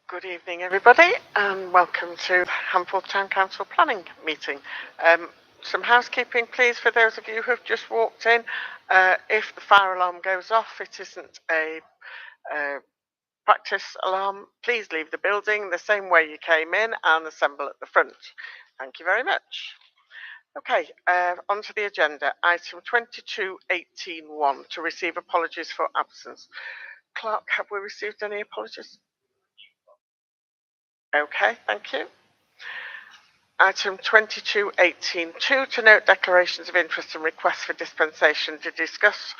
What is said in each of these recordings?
Good evening, everybody, and welcome to the Hamforth Town Council planning meeting. Some housekeeping, please, for those of you who have just walked in. If the fire alarm goes off, it isn't a practice alarm. Please leave the building the same way you came in and assemble at the front. Thank you very much. Okay, onto the agenda. Item 22.18.1 to receive apologies for absence. Clerk, have we received any apologies? Okay, thank you. Item 22.18.2 to note declarations of interest and requests for dispensation to discuss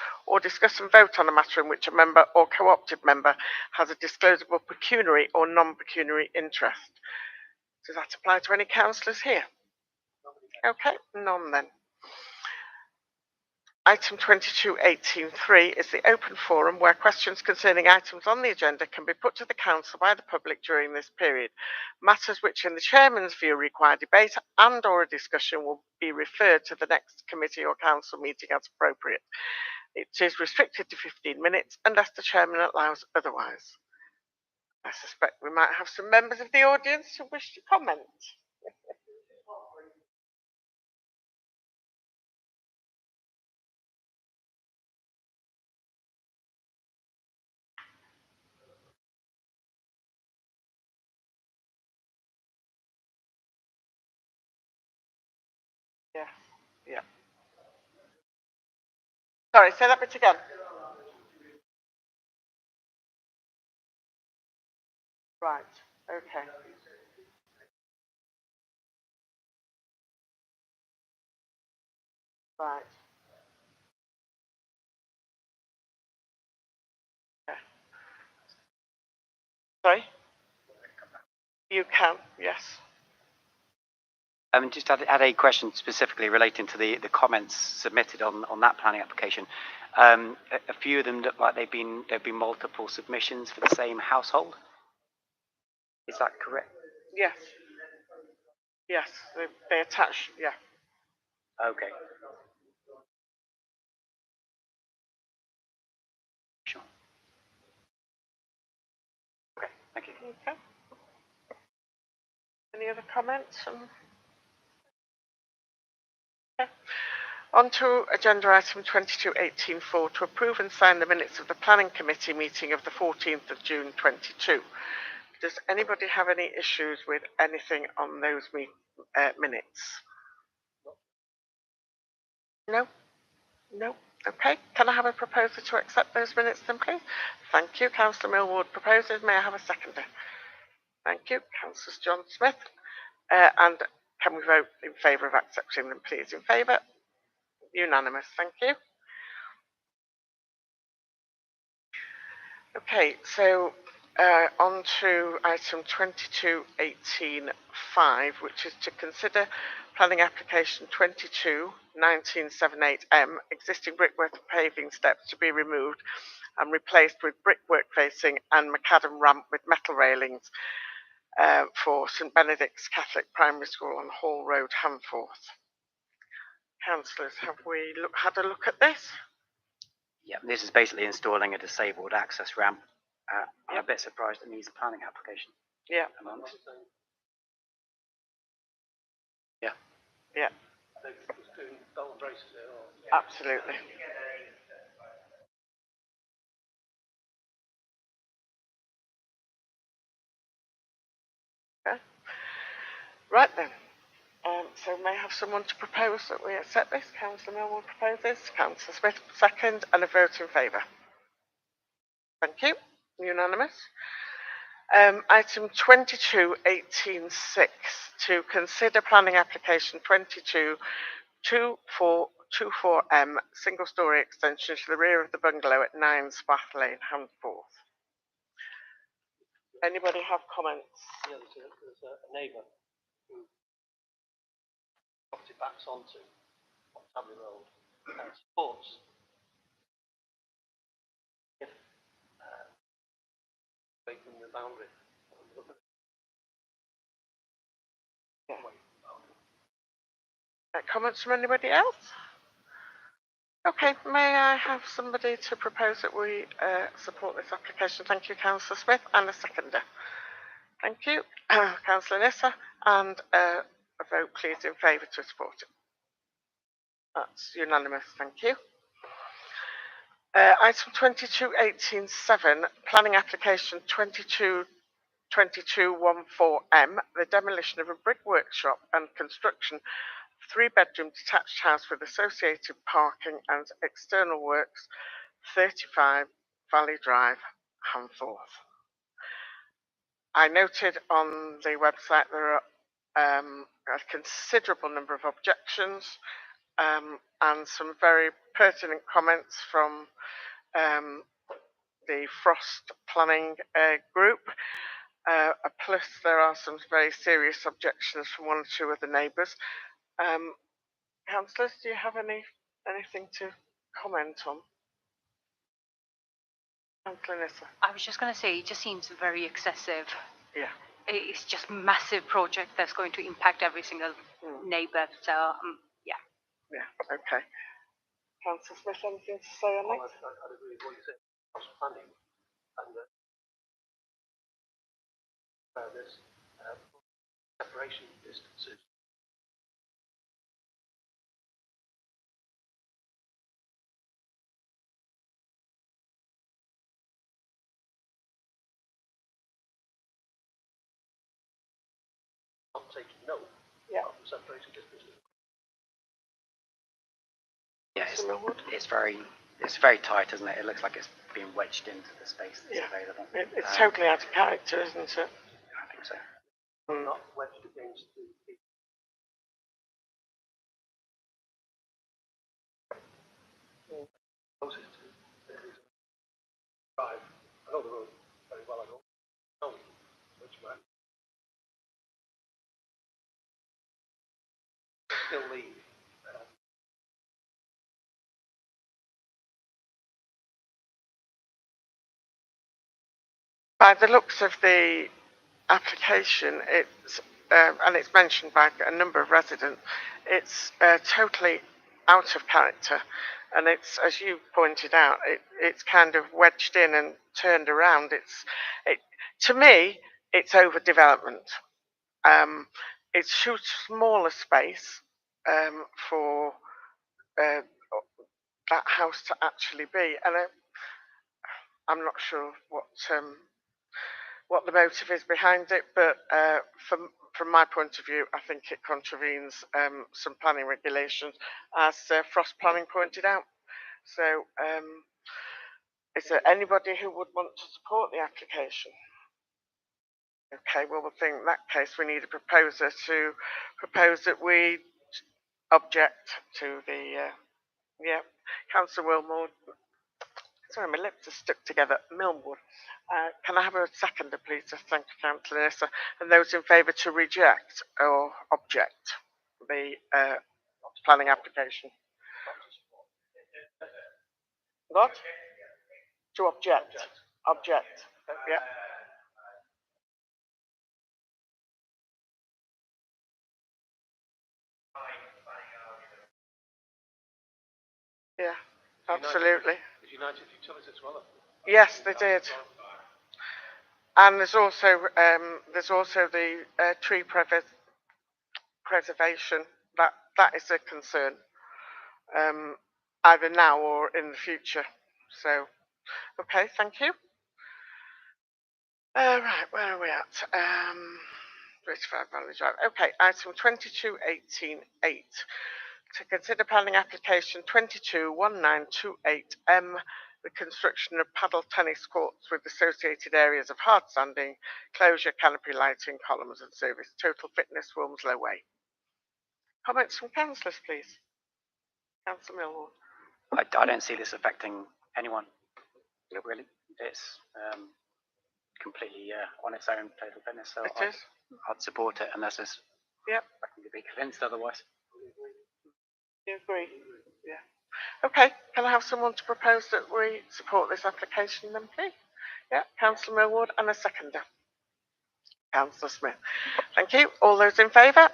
and vote on a matter in which a member or co-opted member has a disclosable pecuniary or non-pecuniary interest. Does that apply to any councillors here? Okay, none then. Item 22.18.3 is the open forum where questions concerning items on the agenda can be put to the Council by the public during this period. Matters which in the Chairman's view require debate and or a discussion will be referred to the next committee or Council meeting as appropriate. It is restricted to 15 minutes unless the Chairman allows otherwise. I suspect we might have some members of the audience who wish to comment. Yeah, yeah. Sorry, say that bit again. Right, okay. Right. Okay. Sorry? You can, yes. Just had a question specifically relating to the comments submitted on that planning application. A few of them look like there've been multiple submissions for the same household. Is that correct? Yes. Yes, they attach, yeah. Okay. Sure. Okay, thank you. Okay. Any other comments? Okay. On to agenda item 22.18.4 to approve and sign the minutes of the Planning Committee meeting of the 14th of June 22. Does anybody have any issues with anything on those minutes? No? No? Okay. Can I have a proposer to accept those minutes then, please? Thank you. Councillor Millward proposes. May I have a seconder? Thank you. Councillor John Smith. And can we vote in favour of accepting them, please? In favour? Unanimous. Thank you. Okay, so on to item 22.18.5, which is to consider planning application 22.1978M, existing brickwork and paving steps to be removed and replaced with brickwork facing and macadam ramp with metal railings for St Benedict's Catholic Primary School on Hall Road, Hamforth. Councillors, have we had a look at this? Yeah, this is basically installing a disabled access ramp. I'm a bit surprised it needs a planning application. Yeah. Yeah. Yeah. Absolutely. Okay. Right then. So may I have someone to propose that we accept this? Councillor Millward proposes, Councillor Smith second, and a vote in favour. Thank you. Unanimous. Item 22.18.6 to consider planning application 22.24.24M single storey extension to the rear of the bungalow at 9 Spath Lane, Hamforth. Anybody have comments? Yeah, there's a neighbour who property backs onto Tabby Road and supports if away from the boundary. Yeah. Comments from anybody else? Okay, may I have somebody to propose that we support this application? Thank you, Councillor Smith, and a seconder. Thank you. Councillor Nissa, and a vote please in favour to support it. That's unanimous, thank you. Item 22.18.7, planning application 22.22.14M, the demolition of a brick workshop and construction of a 3-bedroom detached house with associated parking and external works, 35 Valley Drive, Hanforth. I noted on the website there are a considerable number of objections and some very pertinent comments from the Frost Planning group. Plus, there are some very serious objections from 1 or 2 of the neighbours. Councillors, do you have anything to comment on? Councillor Nissa. I was just going to say, it just seems very excessive. Yeah. It's just massive project that's going to impact every single neighbour. So, yeah. Yeah, okay. Councillor Smith, anything to say on that? I'd agree with what you said. Cross planning and there's separation distances. Not taking note of the separation distances. Yeah, it's very tight, isn't it? It looks like it's being wedged into the space that's available. It's totally out of character, isn't it? I think so. Not wedged against the closest to the drive. I know the road very well. I don't know which way. Still leave. By the looks of the application, it's and it's mentioned by a number of residents, it's totally out of character, and it's, as you pointed out, it's kind of wedged in and turned around. To me, it's overdevelopment. It's too small a space for that house to actually be, and I'm not sure what the motive is behind it, but from my point of view, I think it contravenes some planning regulations, as Frost Planning pointed out. So, is there anybody who would want to support the application? Okay, well, I think in that case we need a proposer to propose that we object to the, Councillor Wilmore. Sorry, my lips are stuck together. Millwood. Can I have a seconder, please? Thank you, Councillor Nissa. And those in favour to reject or object the planning application? What? To object. Object. Yeah. Yeah, absolutely. Did United Utilities as well? Yes, they did. And there's also the tree preservation. That is a concern, either now or in the future. So, okay, thank you. Right, where are we at? 35 Valley Drive. Okay, item 22.18.8. To consider planning application 22.1928M, the construction of paddle tennis courts with associated areas of hard standing, closure, canopy lighting, columns and service. Total fitness, Wilmslow Way. Comments from councillors, please. Councillor Millwall. I don't see this affecting anyone, really. It's completely on its own, total fitness. So I'd support it unless I can be convinced otherwise. You agree? Yeah. Okay, can I have someone to propose that we support this application then, please? Yeah, Councillor Millward and a seconder. Councillor Smith. Thank you. All those in favour?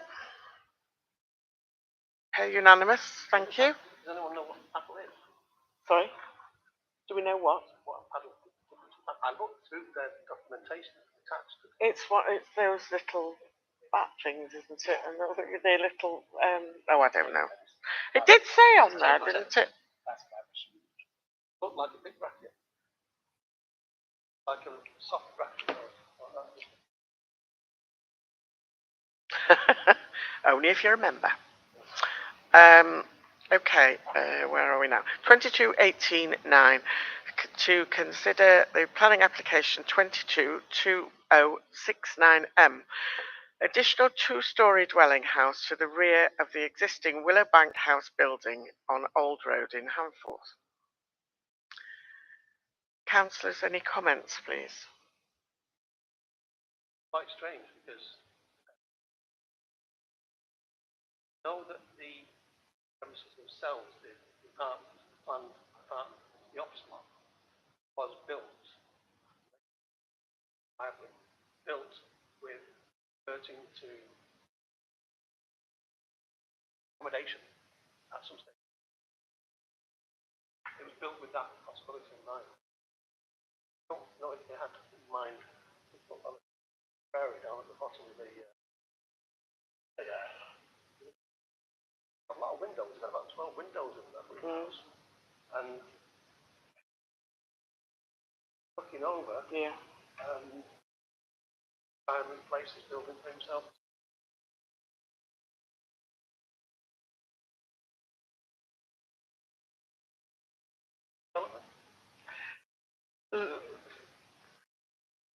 Okay, unanimous. Thank you. Does anyone know what a paddle is? Sorry? Do we know what? What a paddle is? I looked through the documentation at the attached to It's those little bat things, isn't it? And the little I don't know. It did say on there, didn't it? looked like a big bracket. Like a soft bracket. Only if you remember. Okay, where are we now? 22.18.9. To consider the planning application 22.2069M. Additional two-storey dwelling house to the rear of the existing Willowbank House building on Old Road in Hanforth. Councillors, any comments, please? Quite strange because I know that the premises themselves, the planned apartment, the opposite one, was built with reverting to accommodation at some stage. It was built with that possibility in mind. I don't know if they had in mind to put a prairie down at the bottom of the a lot of windows. It's got about 12 windows in that house. And looking over, trying to replace his building for himself.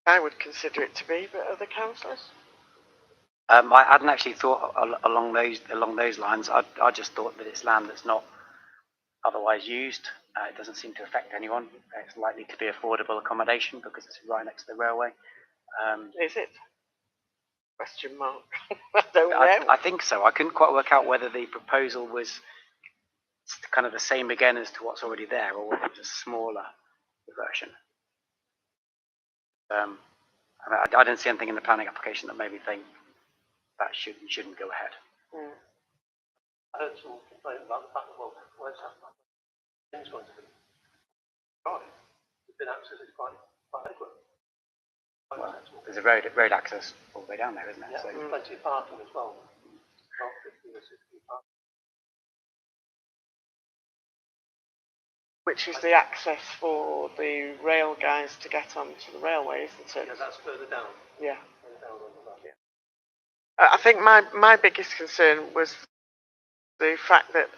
I would consider it to be, but other councillors? I hadn't actually thought along those lines. I just thought that it's land that's not otherwise used. It doesn't seem to affect anyone. It's likely to be affordable accommodation because it's right next to the railway. Is it? Question mark. I don't know. I think so. I couldn't quite work out whether the proposal was kind of the same again as to what's already there, or whether it was a smaller version. I didn't see anything in the planning application that made me think that shouldn't go ahead. I heard some complaint about the fact that, well, where's that thing's going to be? Right. The bin access is quite adequate. Well, there's a road access all the way down there, isn't there? Yeah, So, there's plenty of parking as well. About 50 or 60 parking. Which is the access for the rail guys to get onto the railway, isn't it? Yeah, that's further down. Yeah. Further down on the back. Yeah. I think my biggest concern was the fact that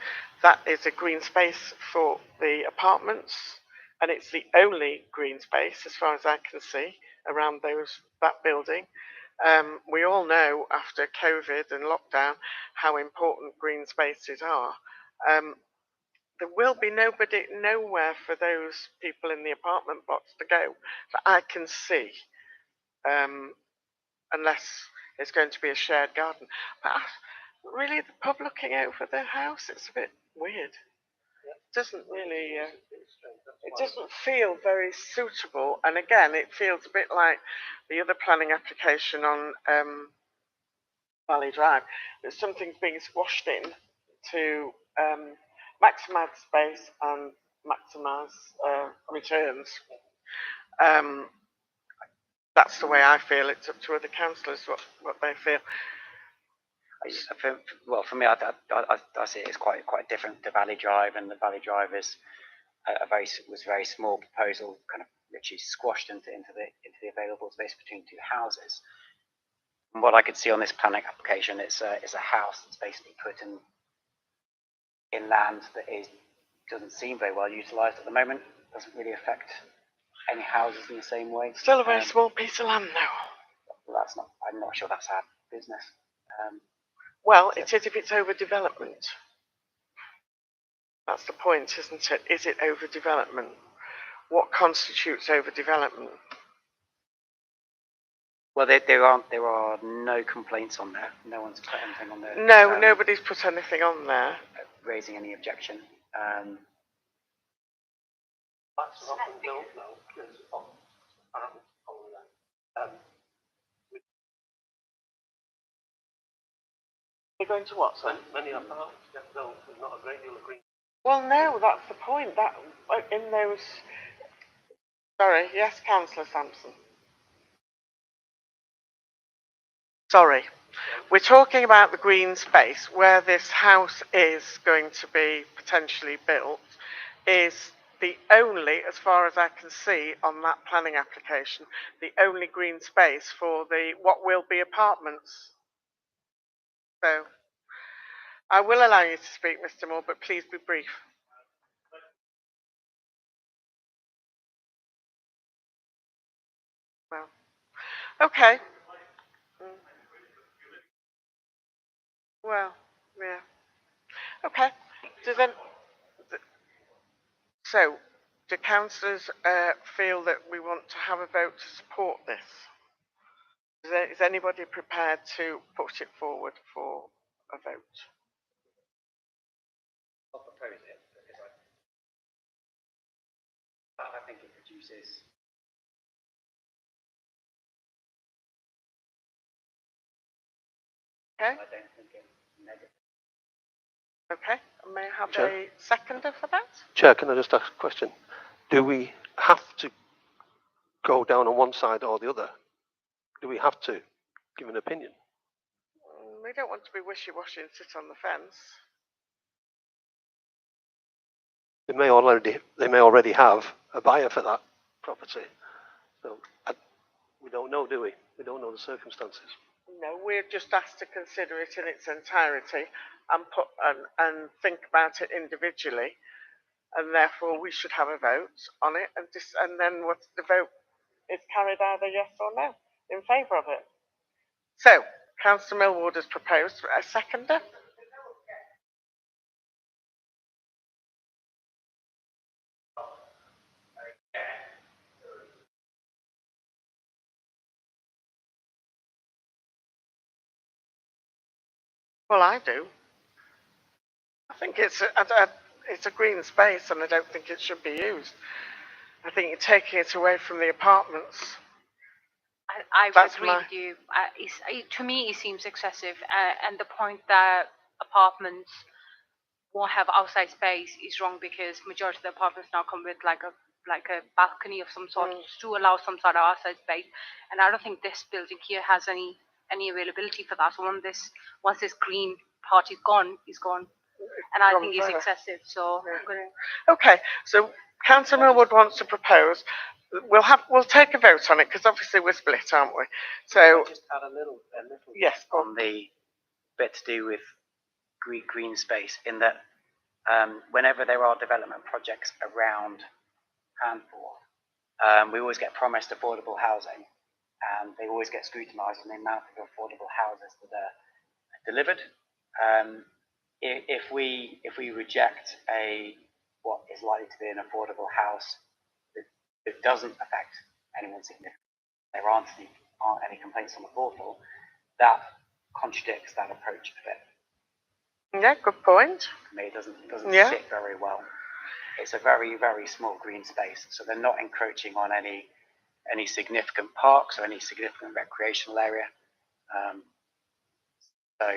that is a green space for the apartments, and it's the only green space, as far as I can see, around that building. We all know after COVID and lockdown how important green spaces are. There will be nowhere for those people in the apartment blocks to go that I can see, unless it's going to be a shared garden. But really, the pub looking over the house, it's a bit weird. It doesn't really, it doesn't feel very suitable. And again, it feels a bit like the other planning application on Valley Drive. That something's being squashed in to maximise space and maximise returns. That's the way I feel. It's up to other councillors what they feel. well, for me, I see it as quite different to Valley Drive, and the Valley Drive is was a very small proposal, kind of literally squashed into the available space between two houses. From what I could see on this planning application, it's a house that's basically put in land that doesn't seem very well utilised at the moment. Doesn't really affect any houses in the same way. Still a very small piece of land, though. Well, I'm not sure that's our business. Well, it is if it's overdevelopment. That's the point, isn't it? Is it overdevelopment? What constitutes overdevelopment? Well, there are no complaints on there. No one's put anything on there. No, nobody's put anything on there. Raising any objection. That's not been built now. There's apartments over there. You're going to what, sir? Many apartments get built with not a great deal of green. Well, no, that's the point. That in those. Sorry, yes, Councillor Sampson. Sorry. We're talking about the green space where this house is going to be potentially built is the only, as far as I can see on that planning application, the only green space for the what will be apartments. So I will allow you to speak, Mr. Moore, but please be brief. Well, okay. Well, yeah. Okay. Then, so, do councillors feel that we want to have a vote to support this? Is anybody prepared to put it forward for a vote? I'll propose it because I think it produces. Okay. I don't think it's negative. Okay. May I have Chair? a seconder for that? Chair, can I just ask a question? Do we have to go down on one side or the other? Do we have to give an opinion? We don't want to be wishy-washy and sit on the fence. They may already have a buyer for that property. So we don't know, do we? We don't know the circumstances. No, we're just asked to consider it in its entirety and think about it individually, and therefore we should have a vote on it, and then what the vote is carried either yes or no in favour of it. So, Councillor Millward has proposed a seconder. Well, I do. I think it's a green space, and I don't think it should be used. I think you're taking it away from the apartments. I That's agree my- with you. To me, it seems excessive, and the point that apartments won't have outside space is wrong because majority of the apartments now come with like a balcony of some sort to allow some sort of outside space, and I don't think this building here has any availability for that. So once this green part is gone, and I think it's forever. excessive. So Yeah. I'm gonna. Okay, so Councillor Millward wants to propose. We'll take a vote on it because obviously we're split, aren't we? So Just add a little yes, on the bit to do with green space, in that whenever there are development projects around Handful, we always get promised affordable housing, and they always get scrutinised on the amount of affordable houses that are delivered. If we reject what is likely to be an affordable house that doesn't affect anyone significant, there aren't any complaints on the portal, that contradicts that approach a bit. yeah, good point. For me, it doesn't Yeah. sit very well. It's a very, very small green space, so they're not encroaching on any significant parks or any significant recreational area. So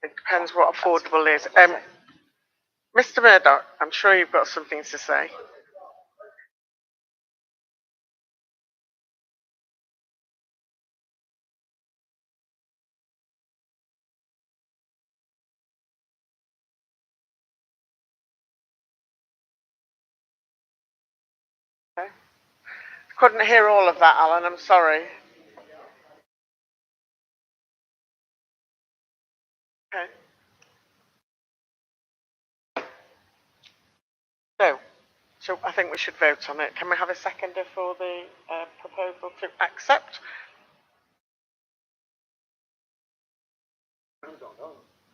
It depends what affordable is. Mr. Murdoch, I'm sure you've got something to say. Okay. Couldn't hear all of that, Alan. I'm sorry. Okay. So I think we should vote on it. Can we have a seconder for the proposal to accept?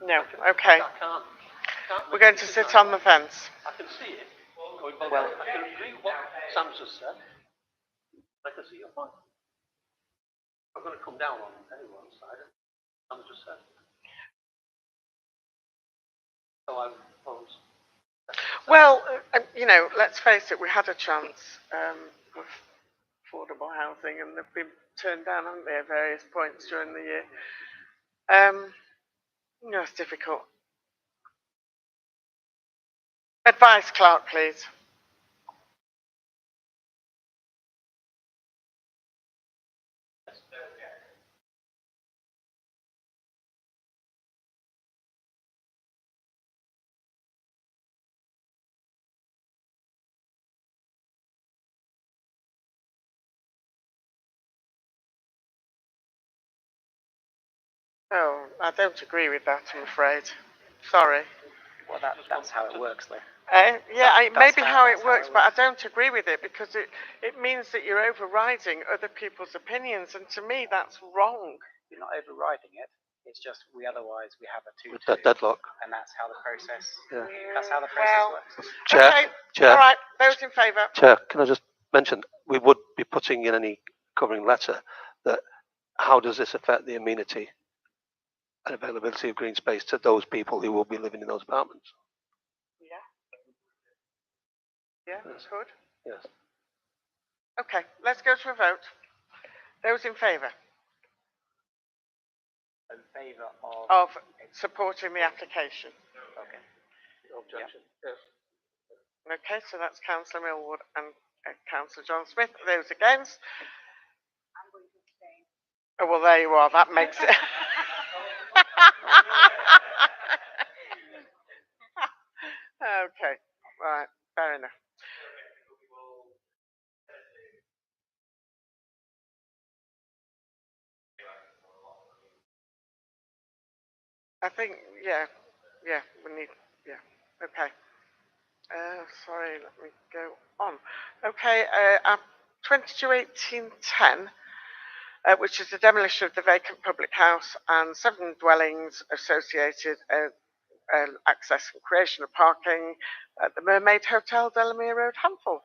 No. Okay. I can't We're going to sit on the fence. I can see it. Well, Well- I can agree with what Sam's just said. I can see your point. I'm going to come down on anyone's side. Sam's just said. So I propose. Well, let's face it, we had a chance of affordable housing and they've been turned down, haven't they, at various points during the year. It's difficult. Advice, Clark, please. Oh, I don't agree with that, I'm afraid. Sorry. Well, that's how it works, though. Yeah, it may That's be how- how that's it how it works, but I don't agree with it because it means that you're overriding other people's opinions, and to me, that's wrong. You're not overriding it. It's just we have a 2-2, That deadlock. and that's how the process. Yeah. That's how the process Well, works. Chair, okay, Chair, all right, those in favour. Chair, can I just mention we would be putting in any covering letter that how does this affect the amenity and availability of green space to those people who will be living in those apartments? Yeah. Yeah, Yes. good. Yes. Okay, let's go to a vote. Those in favour In favour of. of supporting the application. Okay. No objection. Yes. Okay, so that's Councillor Millward and Councillor John Smith. Those against? Oh, well, there you are. That makes it. Okay, right, fair enough. I think, yeah, we need, yeah, okay. Sorry, let me go on. Okay, 221810, which is the demolition of the vacant public house and 7 dwellings associated, access and creation of parking at the Mermaid Hotel, Delamere Road, Hamforth.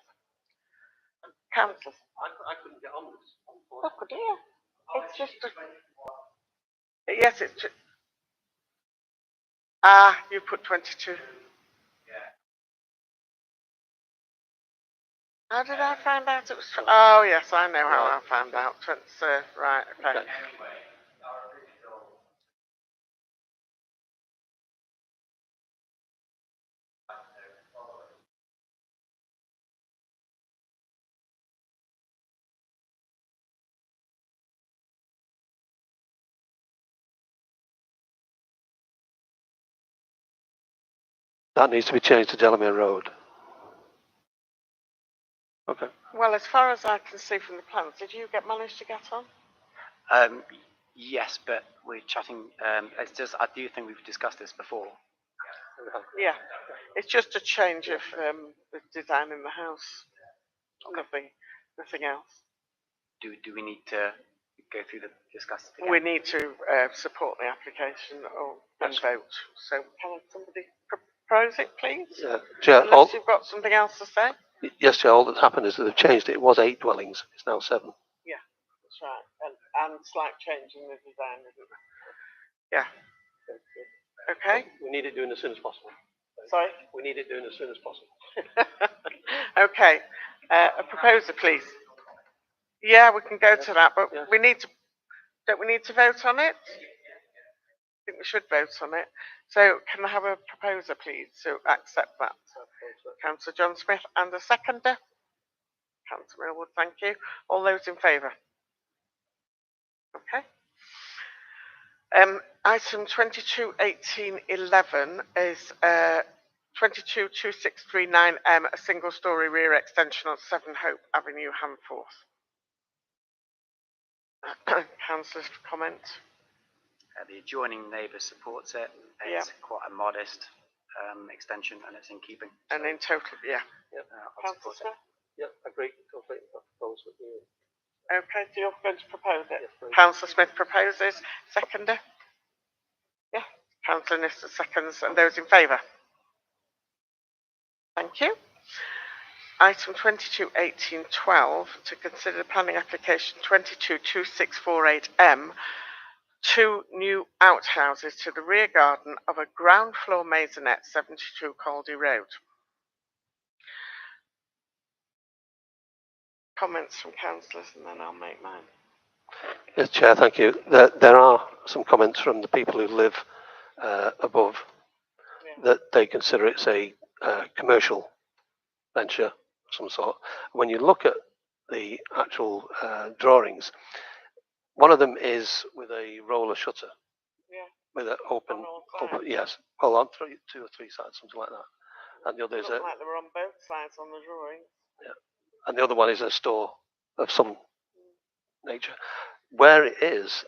Council. I couldn't get on this. Oh, dear. It's just yes, it's you put 22. How did I find out it was? Oh, yes, I know how I found out. Right, okay. That needs to be changed to Delamere Road. Okay. Well, as far as I can see from the plans, did you manage to get on? Yes, but we're chatting. It's just I do think we've discussed this before. Yeah, it's just a change of the design in the house. Nothing else. Do we need to go through discuss it again? We need to support the application and vote. So can somebody propose it, please? Yeah. Chair, Unless you've got something else to say. yes, Chair, all that's happened is that they've changed it. It was 8 dwellings. It's now 7. Yeah, that's right. And slight change in the design, isn't there? Yeah. Okay. We need it doing as soon as possible. Sorry? We need it doing as soon as possible. Okay. A proposer, please. Yeah, we can go to that, but Yes. don't we need to vote on it? I think we should vote on it. So can I have a proposer, please, to accept that? Councillor John Smith and a seconder. Councillor Millwood, thank you. All those in favour? Okay. Item 221811 is 222639M, a single-storey rear extension on 7 Hope Avenue, Hamforth. Councillor's comment. The adjoining neighbour supports it. It's quite a modest extension, and it's in keeping. And in total, yeah. Councillor Smith? Yeah, agree. Completely propose with you. Okay, so you're going to propose it? Yes, please. Councillor Smith proposes. Seconder? Yeah. Councillor Nister seconds. And those in favour? Thank you. Item 221812, to consider the planning application 222648M, 2 new outhouses to the rear garden of a ground floor maisonette, 72 Caldy Road. Comments from councillors, and then I'll make mine. Yes, Chair, thank you. There are some comments from the people who live above that they consider it's a commercial venture of some sort. When you look at the actual drawings, one of them is with a roller shutter. Yeah. With an open, yes. Well, on 2 or 3 sides, something like that. And the other is like they were on both sides on the drawing. Yeah. And the other one is a store of some nature. Where it is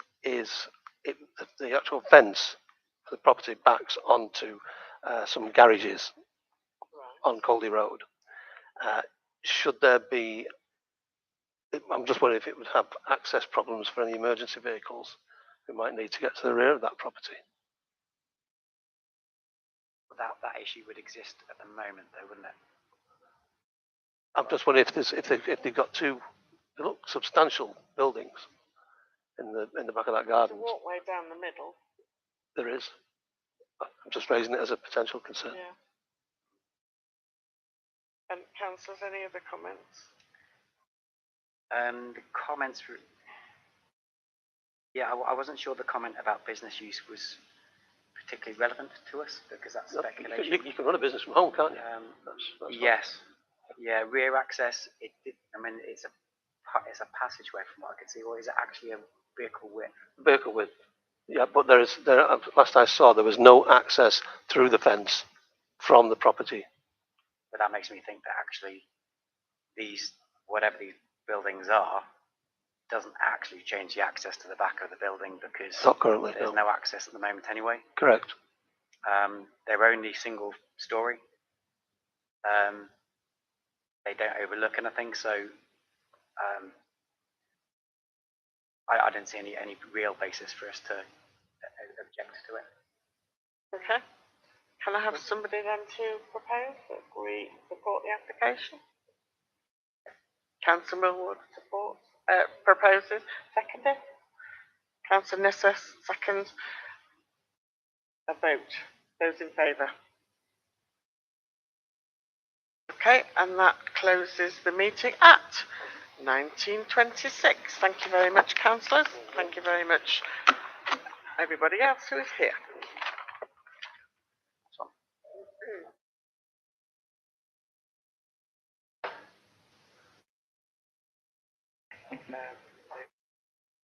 the actual fence of the property backs onto some garages on Coldy Road. Should there be, I'm just wondering if it would have access problems for any emergency vehicles who might need to get to the rear of that property. That issue would exist at the moment, though, wouldn't it? I'm just wondering if they've got two, they look substantial buildings in the back of that garden. The walkway down the middle. There is. I'm just raising it as a potential concern. Yeah. And councillors, any other comments? The comments were, yeah, I wasn't sure the comment about business use was particularly relevant to us because that's speculation. You can run a business from home, can't you? That's yes. Yeah, rear access. I mean, it's a passageway from what I can see, or is it actually a vehicle width? Vehicle width. Yeah, but last I saw, there was no access through the fence from the property. But that makes me think that actually whatever these buildings are, doesn't actually change the access to the back of the building because Not currently, there's no access at the moment anyway. Correct. They're only single story. They don't overlook anything, so I don't see any real basis for us to object to it. Okay. Can I have somebody then to propose that we support the application? Councillor Millward proposes. Seconded. Councillor Nissus, second. A vote. Those in favour? Okay, and that closes the meeting at 19:26. Thank you very much, councillors. Thank you very much, everybody else who is here.